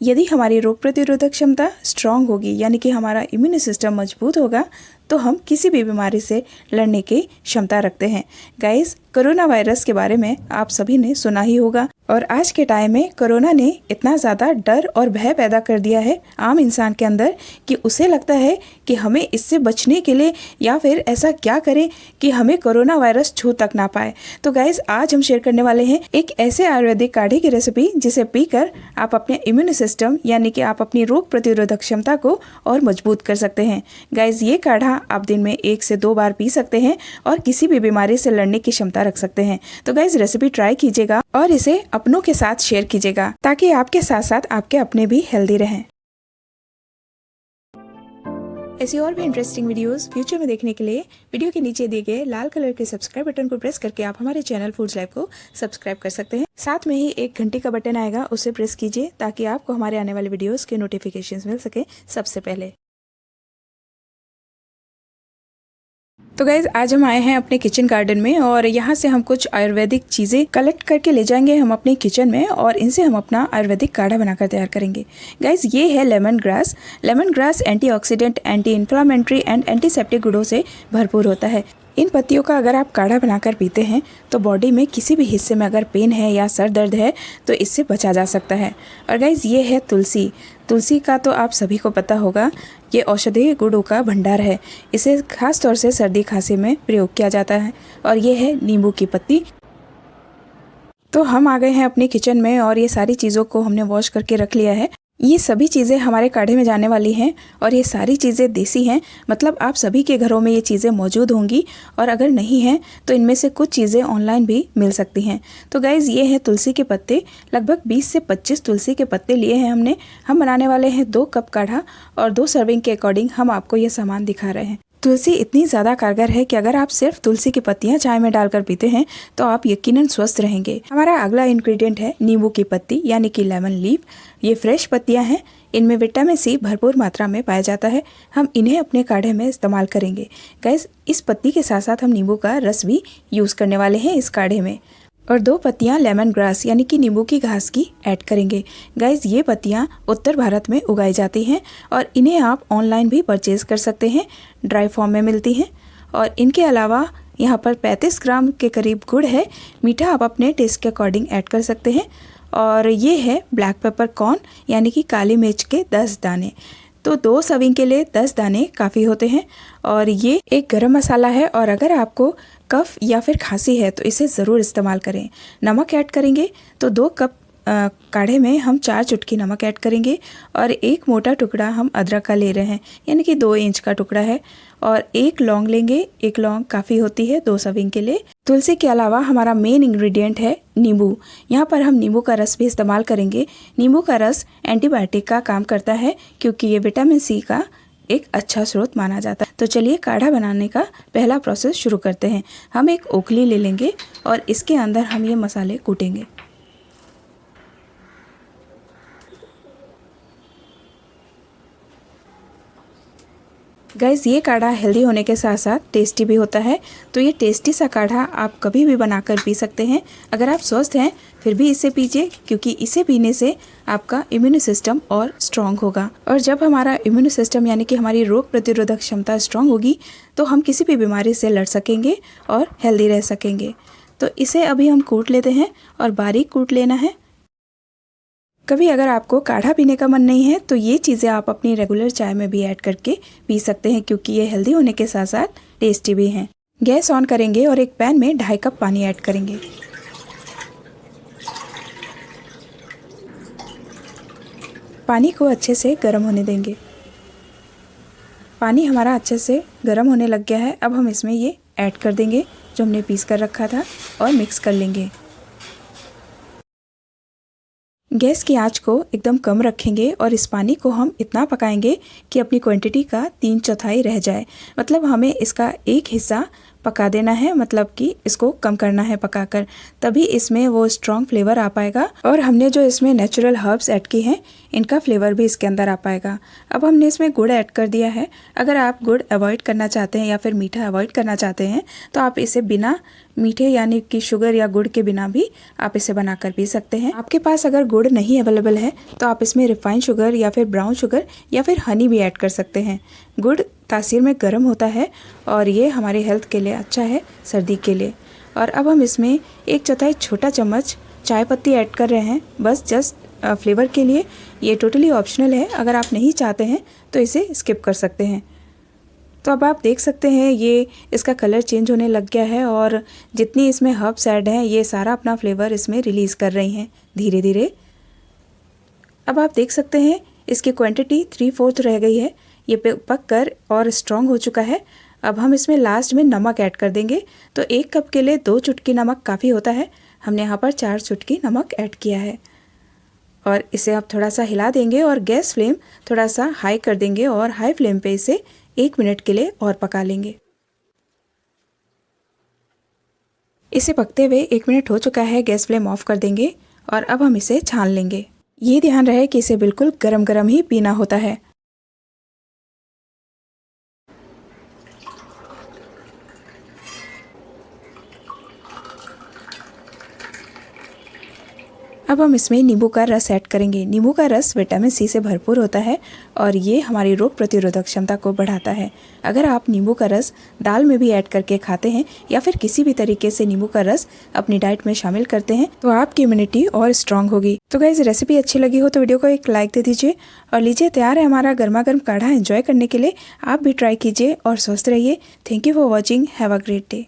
यदि हमारी रोग प्रतिरोधक क्षमता स्ट्रांग होगी, यानी कि हमारा इम्यून सिस्टम मजबूत होगा, तो हम किसी भी बीमारी से लड़ने की क्षमता रखते हैं। गाइस, कोरोना वायरस के बारे में आप सभी ने सुना ही होगा और आज के टाइम में कोरोना ने इतना ज़्यादा डर और भय पैदा कर दिया है आम इंसान के अंदर कि उसे लगता है कि हमें इससे बचने के लिए या फिर ऐसा क्या करें कि हमें कोरोना वायरस छू तक ना पाए। तो गाइस, आज हम शेयर करने वाले हैं एक ऐसे आयुर्वेदिक काढ़े की रेसिपी जिसे पीकर आप अपने इम्यून सिस्टम यानी कि आप अपनी रोग प्रतिरोधक क्षमता को और मजबूत कर सकते हैं। गाइस, ये काढ़ा आप दिन में 1 से 2 बार पी सकते हैं और किसी भी बीमारी से लड़ने की क्षमता रख सकते हैं। तो गाइस, रेसिपी ट्राई कीजिएगा और इसे अपनों के साथ शेयर कीजिएगा ताकि आपके साथ साथ आपके अपने भी हेल्दी रहें। ऐसी और भी इंटरेस्टिंग वीडियोस फ्यूचर में देखने के लिए वीडियो के नीचे दिए गए लाल कलर के सब्सक्राइब बटन को प्रेस करके आप हमारे चैनल फूड्स लाइव को सब्सक्राइब कर सकते हैं। साथ में ही एक घंटी का बटन आएगा, उसे प्रेस कीजिए ताकि आपको हमारे आने वाले वीडियोस के नोटिफिकेशंस मिल सके सबसे पहले। तो गाइज, आज हम आए हैं अपने किचन गार्डन में और यहाँ से हम कुछ आयुर्वेदिक चीज़ें कलेक्ट करके ले जाएंगे हम अपने किचन में और इनसे हम अपना आयुर्वेदिक काढ़ा बनाकर तैयार करेंगे। गाइज, ये है lemon grass. Lemon grass antioxidant, anti inflammatory and antiseptic गुणों से भरपूर होता है। इन पत्तियों का अगर आप काढ़ा बनाकर पीते हैं तो बॉडी में किसी भी हिस्से में अगर पेन है या सर दर्द है तो इससे बचा जा सकता है। और गाइज, ये है तुलसी। तुलसी का तो आप सभी को पता होगा, ये औषधीय गुणों का भंडार है। इसे खास तौर से सर्दी खांसी में प्रयोग किया जाता है। और ये है नींबू की पत्ती। तो हम आ गए हैं अपने किचन में और ये सारी चीज़ों को हमने वॉश करके रख लिया है। ये सभी चीज़ें हमारे काढ़े में जाने वाली हैं और ये सारी चीज़ें देसी हैं, मतलब आप सभी के घरों में ये चीज़ें मौजूद होंगी और अगर नहीं हैं तो इनमें से कुछ चीज़ें ऑनलाइन भी मिल सकती हैं। तो गाइज़, ये है तुलसी के पत्ते। लगभग 20 से 25 तुलसी के पत्ते लिए हैं हमने। हम बनाने वाले हैं 2 कप काढ़ा और 2 सर्विंग के अकॉर्डिंग हम आपको ये सामान दिखा रहे हैं। तुलसी इतनी ज़्यादा कारगर है कि अगर आप सिर्फ तुलसी की पत्तियां चाय में डालकर पीते हैं तो आप यकीनन स्वस्थ रहेंगे। हमारा अगला इंग्रेडिएंट है नींबू की पत्ती यानी कि लेमन लीफ। ये फ्रेश पत्तियां हैं, इनमें विटामिन सी भरपूर मात्रा में पाया जाता है। हम इन्हें अपने काढ़े में इस्तेमाल करेंगे। गाइस, इस पत्ती के साथ साथ हम नींबू का रस भी यूज़ करने वाले हैं इस काढ़े में। और 2 पत्तियां लेमन ग्रास यानी कि नींबू की घास की ऐड करेंगे। गाइज, ये पत्तियां उत्तर भारत में उगाई जाती हैं और इन्हें आप ऑनलाइन भी परचेज़ कर सकते हैं, ड्राई फॉर्म में मिलती हैं। और इनके अलावा यहाँ पर 35 ग्राम के करीब गुड़ है। मीठा आप अपने टेस्ट के अकॉर्डिंग ऐड कर सकते हैं। और ये है ब्लैक पेपर कॉर्न यानी कि काली मिर्च के 10 दाने। तो 2 सर्विंग के लिए 10 दाने काफ़ी होते हैं। और ये एक गरम मसाला है और अगर आपको कफ या फिर खांसी है तो इसे ज़रूर इस्तेमाल करें। नमक ऐड करेंगे तो 2 कप काढ़े में हम 4 चुटकी नमक ऐड करेंगे और 1 मोटा टुकड़ा हम अदरक का ले रहे हैं यानी कि 2 इंच का टुकड़ा है। और 1 लौंग लेंगे, 1 लौंग काफ़ी होती है 2 सर्विंग के लिए। तुलसी के अलावा हमारा मेन इंग्रेडिएंट है नींबू। यहाँ पर हम नींबू का रस भी इस्तेमाल करेंगे। नींबू का रस एंटीबायोटिक का काम करता है क्योंकि ये विटामिन सी का एक अच्छा स्रोत माना जाता है। तो चलिए काढ़ा बनाने का पहला प्रोसेस शुरू करते हैं। हम एक ओखली ले लेंगे और इसके अंदर हम ये मसाले कूटेंगे। गाइज़, ये काढ़ा हेल्दी होने के साथ साथ टेस्टी भी होता है। तो ये टेस्टी सा काढ़ा आप कभी भी बनाकर पी सकते हैं। अगर आप स्वस्थ हैं फिर भी इसे पीजिए क्योंकि इसे पीने से आपका इम्यून सिस्टम और स्ट्रॉन्ग होगा। और जब हमारा इम्यून सिस्टम यानी कि हमारी रोग प्रतिरोधक क्षमता स्ट्रॉन्ग होगी तो हम किसी भी बीमारी से लड़ सकेंगे और हेल्दी रह सकेंगे। तो इसे अभी हम कूट लेते हैं और बारीक कूट लेना है। कभी अगर आपको काढ़ा पीने का मन नहीं है तो ये चीज़ें आप अपनी रेगुलर चाय में भी ऐड करके पी सकते हैं क्योंकि ये हेल्दी होने के साथ साथ टेस्टी भी हैं। गैस ऑन करेंगे और एक पैन में 2.5 कप पानी ऐड करेंगे। पानी को अच्छे से गर्म होने देंगे। पानी हमारा अच्छे से गर्म होने लग गया है। अब हम इसमें ये ऐड कर देंगे जो हमने पीस कर रखा था और मिक्स कर लेंगे। गैस की आंच को एकदम कम रखेंगे और इस पानी को हम इतना पकाएंगे कि अपनी क्वांटिटी का 3/4 रह जाए। मतलब हमें इसका एक हिस्सा पका देना है, मतलब कि इसको कम करना है पकाकर, तभी इसमें वो स्ट्रॉन्ग फ्लेवर आ पाएगा। और हमने जो इसमें नेचुरल हर्ब्स ऐड किए हैं इनका फ्लेवर भी इसके अंदर आ पाएगा। अब हमने इसमें गुड़ ऐड कर दिया है। अगर आप गुड़ अवॉइड करना चाहते हैं या फिर मीठा अवॉइड करना चाहते हैं तो आप इसे बिना मीठे यानी कि शुगर या गुड़ के बिना भी आप इसे बनाकर पी सकते हैं। आपके पास अगर गुड़ नहीं अवेलेबल है तो आप इसमें रिफाइंड शुगर या फिर ब्राउन शुगर या फिर हनी भी ऐड कर सकते हैं। गुड़ तासीर में गर्म होता है और ये हमारे हेल्थ के लिए अच्छा है, सर्दी के लिए। और अब हम इसमें 1/4 छोटा चम्मच चाय पत्ती ऐड कर रहे हैं, बस जस्ट फ्लेवर के लिए। ये टोटली ऑप्शनल है, अगर आप नहीं चाहते हैं तो इसे स्किप कर सकते हैं। तो अब आप देख सकते हैं ये इसका कलर चेंज होने लग गया है और जितनी इसमें हर्ब्स ऐड हैं ये सारा अपना फ्लेवर इसमें रिलीज़ कर रही हैं धीरे धीरे। अब आप देख सकते हैं इसकी क्वांटिटी 3/4 रह गई है, ये पक कर और स्ट्रॉन्ग हो चुका है। अब हम इसमें लास्ट में नमक ऐड कर देंगे। तो 1 कप के लिए 2 चुटकी नमक काफ़ी होता है, हमने यहाँ पर 4 चुटकी नमक ऐड किया है। और इसे आप थोड़ा सा हिला देंगे और गैस फ्लेम थोड़ा सा हाई कर देंगे और हाई फ्लेम पे इसे 1 मिनट के लिए और पका लेंगे। इसे पकते हुए 1 मिनट हो चुका है, गैस फ्लेम ऑफ कर देंगे और अब हम इसे छान लेंगे। ये ध्यान रहे कि इसे बिल्कुल गरम गरम ही पीना होता है। अब हम इसमें नींबू का रस ऐड करेंगे। नींबू का रस विटामिन सी से भरपूर होता है और ये हमारी रोग प्रतिरोधक क्षमता को बढ़ाता है। अगर आप नींबू का रस दाल में भी ऐड करके खाते हैं या फिर किसी भी तरीके से नींबू का रस अपनी डाइट में शामिल करते हैं तो आपकी इम्यूनिटी और स्ट्रांग होगी। तो गाइस, रेसिपी अच्छी लगी हो तो वीडियो को एक लाइक दे दीजिए और लीजिए, तैयार है हमारा गर्मा गर्म काढ़ा एंजॉय करने के लिए। आप भी ट्राई कीजिए और स्वस्थ रहिए। Thank you for watching. Have a great day.